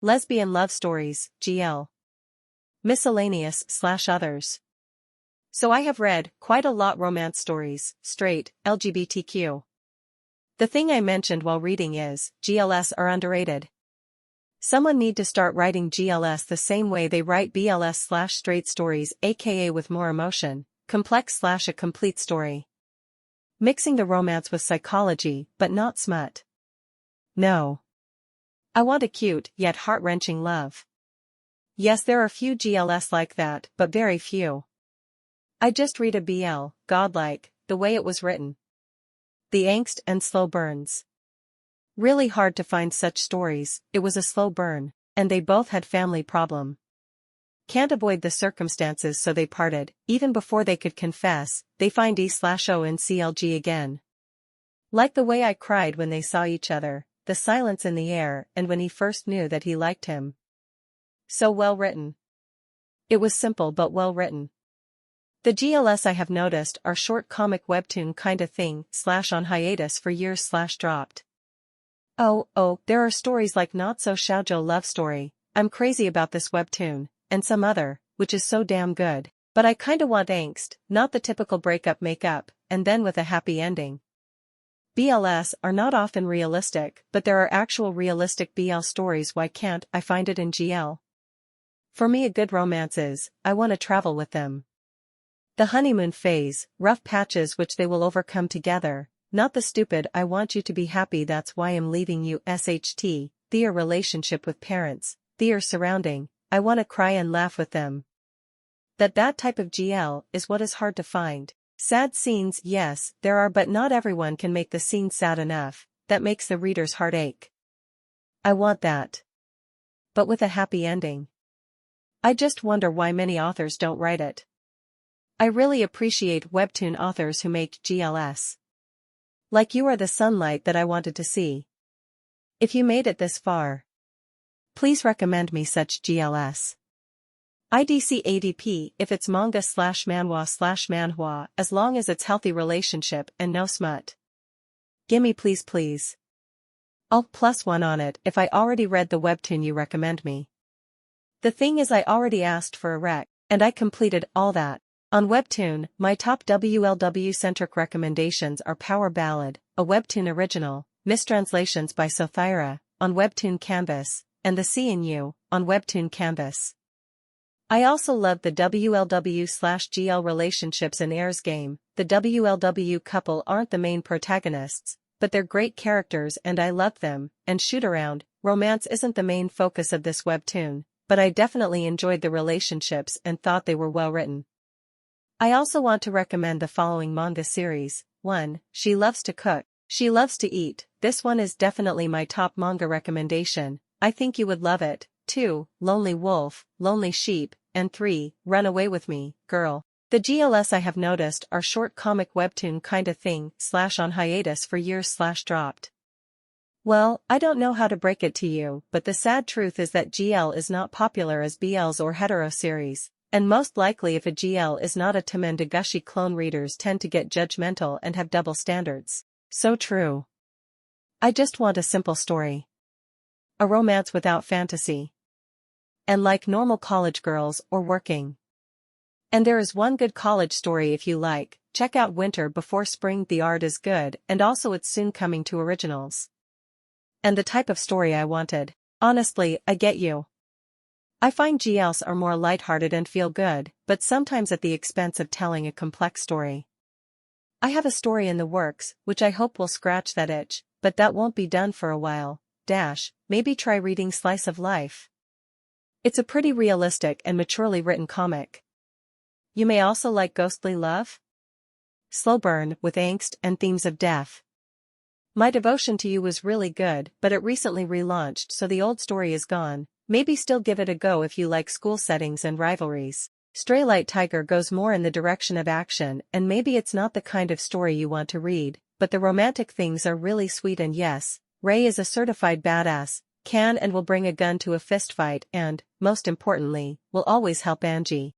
Lesbian love stories, GL. Miscellaneous/others. So I have read quite a lot romance stories, straight, LGBTQ. The thing I mentioned while reading is, GLS are underrated. Someone need to start writing GLS the same way they write BLS/straight stories, aka with more emotion, complex/a complete story. Mixing the romance with psychology, but not smut. No. I want a cute, yet heart-wrenching love. Yes, there are few GLS like that, but very few. I just read a BL, godlike, the way it was written. The angst and slow burns. Really hard to find such stories, it was a slow burn, and they both had family problem. Can't avoid the circumstances so they parted, even before they could confess, they find E/O in CLG again. Like the way I cried when they saw each other, the silence in the air, and when he first knew that he liked him. So well written. It was simple but well written. The GLS I have noticed are short comic webtoon kinda thing, / on hiatus for years / dropped. Oh, there are stories like Not So Shoujo Love Story, I'm crazy about this webtoon, and some other, which is so damn good, but I kinda want angst, not the typical breakup makeup, and then with a happy ending. BLS are not often realistic, but there are actual realistic BL stories. Why can't I find it in GL? For me, a good romance is, I want to travel with them. The honeymoon phase, rough patches which they will overcome together, not the stupid I want you to be happy that's why I'm leaving you SHT, their relationship with parents, their surrounding, I want to cry and laugh with them. That type of GL is what is hard to find. Sad scenes, yes, there are, but not everyone can make the scene sad enough, that makes the reader's heart ache. I want that. But with a happy ending. I just wonder why many authors don't write it. I really appreciate webtoon authors who make GLS. Like you are the sunlight that I wanted to see. If you made it this far, please recommend me such GLS. IDC ADP if it's manga/manhwa/manhwa as long as it's healthy relationship and no smut. Gimme please. I'll +1 on it if I already read the webtoon you recommend me. The thing is I already asked for a rec, and I completed all that. On webtoon, my top WLW-centric recommendations are Power Ballad, a webtoon original, mistranslations by Sothyra, on webtoon Canvas, and The Sea in You, on webtoon Canvas. I also love the WLW/GL relationships in Air's Game. The WLW couple aren't the main protagonists, but they're great characters and I love them, and shoot around, romance isn't the main focus of this webtoon, but I definitely enjoyed the relationships and thought they were well written. I also want to recommend the following manga series. 1. She Loves to Cook, She Loves to Eat, this one is definitely my top manga recommendation, I think you would love it. 2. Lonely Wolf, Lonely Sheep, and 3. Run Away With Me, Girl. The GLS I have noticed are short comic webtoon kinda thing, / on hiatus for years / dropped. Well, I don't know how to break it to you, but the sad truth is that GL is not popular as BLs or hetero series, and most likely if a GL is not a Tamen Degushi clone, readers tend to get judgmental and have double standards. So true. I just want a simple story. A romance without fantasy. And like normal college girls or working. And there is one good college story if you like, check out Winter Before Spring, the art is good and also it's soon coming to originals. And the type of story I wanted. Honestly, I get you. I find GLs are more lighthearted and feel good, but sometimes at the expense of telling a complex story. I have a story in the works, which I hope will scratch that itch, but that won't be done for a while. Maybe try reading Slice of Life. It's a pretty realistic and maturely written comic. You may also like Ghostly Love? Slow burn with angst and themes of death. My Devotion to You was really good, but it recently relaunched so the old story is gone. Maybe still give it a go if you like school settings and rivalries. Stray Light Tiger goes more in the direction of action, and maybe it's not the kind of story you want to read, but the romantic things are really sweet, and yes, Ray is a certified badass, can and will bring a gun to a fistfight and, most importantly, will always help Angie.